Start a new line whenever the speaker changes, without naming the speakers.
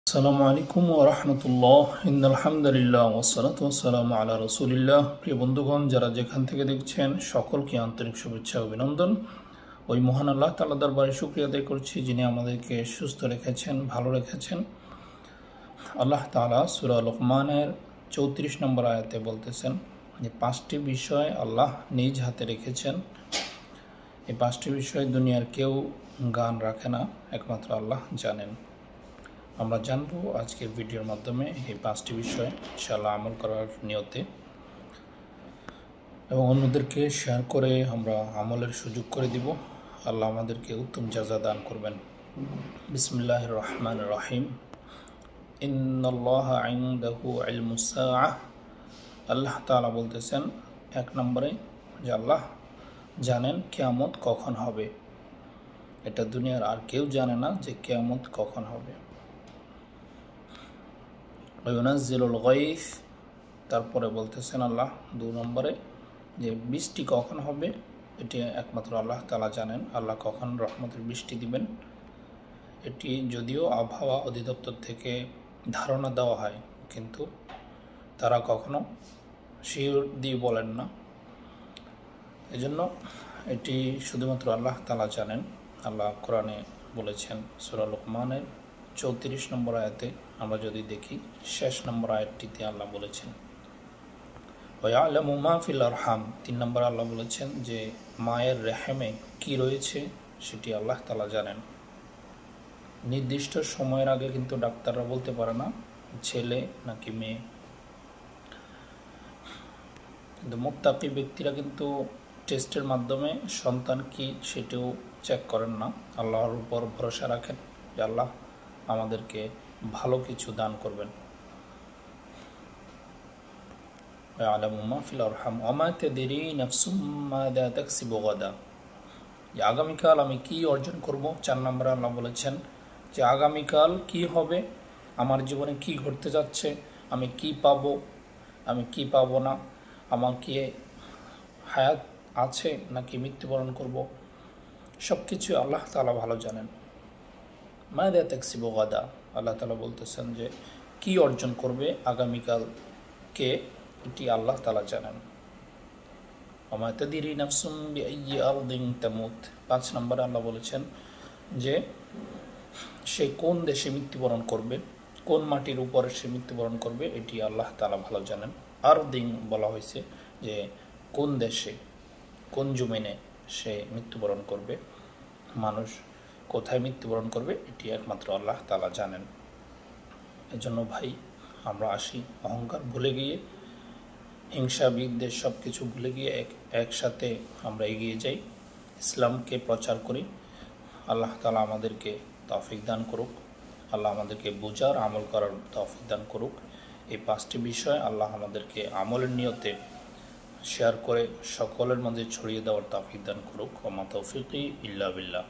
আসসালামু আলাইকুম ওয়া রাহমাতুল্লাহ ইন্নাল হামদুলিল্লাহ ওয়াসসালাতু ওয়াসসালামু আলা রাসূলিল্লাহ। প্রিয় বন্ধুগণ, যারা যেখান থেকে দেখছেন সকলকে আন্তরিক শুভেচ্ছা ও অভিনন্দন। ওই মহান আল্লাহ তাআলা দরবারে শুকরিয়া আদায় করছি, যিনি আমাদেরকে সুস্থ রেখেছেন, ভালো রেখেছেন। আল্লাহ তাআলা সূরা লুকমানের 34 নম্বর আয়াতে বলতেছেন যে 5টি বিষয় আল্লাহ নিজ হাতে রেখেছেন। এই 5টি বিষয় দুনিয়ার কেউ গান রাখে না, একমাত্র আল্লাহ জানেন। আমরা জানবো আজকের ভিডিওর মাধ্যমে এই 5টি বিষয় ইনশাআল্লাহ আমল করার নিয়তে, এবং অন্যদেরকে শেয়ার করে আমরা আমলের সুযোগ করে দিব। আল্লাহ আমাদেরকে উত্তম জাযা দান করবেন। বিসমিল্লাহির রহমানির রহিম। ইন্নাল্লাহা ইনদাহু ইলমুস সাআহ। আল্লাহ তাআলা বলতেছেন 1 নম্বরে যে আল্লাহ জানেন কিয়ামত কখন হবে। এটা দুনিয়ার আর কেউ জানে না যে কিয়ামত কখন হবে। ওয়ায়ুনাজ্জিলুল গায়স, তারপরে বলতেছেন আল্লাহ 2 নম্বরে যে বৃষ্টি কখন হবে এটি একমাত্র আল্লাহ তাআলা জানেন। আল্লাহ কখন রহমতের বৃষ্টি দিবেন এটি যদিও আবহাওয়া অধিদপ্তর থেকে ধারণা দেওয়া হয়, কিন্তু তারা কখনো শিওর দিয়ে বলেন না। এজন্য এটি শুধুমাত্র আল্লাহ তাআলা জানেন। আল্লাহ কোরআনে বলেছেন সূরা লুকমানের 34 নম্বর আয়াতে, আমরা যদি দেখি শেষ নম্বর আয়াতটিতে আল্লাহ বলেছেন ওয়ায়ালামু মা ফিল আরহাম। 3 নম্বর আল্লাহ বলেছেন যে মায়ের রেহেমে কি রয়েছে সেটি আল্লাহ তাআলা জানেন। নির্দিষ্ট সময়ের আগে কিন্তু ডাক্তাররা বলতে পারে না ছেলে নাকি মেয়ে, কিন্তু মুত্তাকি ব্যক্তিরা কিন্তু টেস্টের মাধ্যমে সন্তান কি সেটাও চেক করেন না। আল্লাহর উপর ভরসা রাখেন যে আল্লাহ আমাদেরকে ভালো কিছু দান করবেন। ওয়ায়ালামু মা ফিল আরহাম ওয়া মা তাদরি নাফসুম মাযা তাকসিবু গাদা। যে আগামীকাল আমি কি অর্জন করব। 4 নম্বরে আল্লাহ বলেছেন যে আগামীকাল কি হবে, আমার জীবনে কি ঘটতে যাচ্ছে, আমি কি পাবো, আমি কি পাবো না, আমার কি হায়াত আছে নাকি মৃত্যুবরণ করব, সব কিছু আল্লাহ তাআলা ভালো জানেন। মাযা তাকসিবু গাদা, আল্লাহ তাআলা বলতেছেন যে কি অর্জন করবে আগামীকালকে এটি আল্লাহ তাআলা জানেন। ওয়া মা তাদরি নাফসুম বিআইয়ি আরদিন তামুত। 5 নম্বরে আল্লাহ বলেছেন যে সে কোন দেশে মৃত্যুবরণ করবে, কোন মাটির উপরে সে মৃত্যুবরণ করবে এটি আল্লাহ তাআলা ভালো জানেন। আরদিন বলা হয়েছে যে কোন দেশে, কোন জমিনে সে মৃত্যুবরণ করবে, মানুষ কোথায় মৃত্যুবরণ করবে এটি একমাত্র আল্লাহ তাআলা জানেন। এজন্য ভাই, আমরা আসি অহংকার ভুলে গিয়ে, হিংসা বিদ্বেষ সব কিছু ভুলে গিয়ে একসাথে আমরা এগিয়ে যাই, ইসলামকে প্রচার করি। আল্লাহ তাআলা আমাদেরকে তৌফিক দান করুক, আল্লাহ আমাদেরকে বোঝার আমল করার তৌফিক দান করুক। এই 5টি বিষয় আল্লাহ আমাদেরকে আমলের নিয়তে শেয়ার করে সকলের মাঝে ছড়িয়ে দেওয়ার তৌফিক দান করুক। ওয়া মা তৌফিকি ইল্লা বিল্লাহ।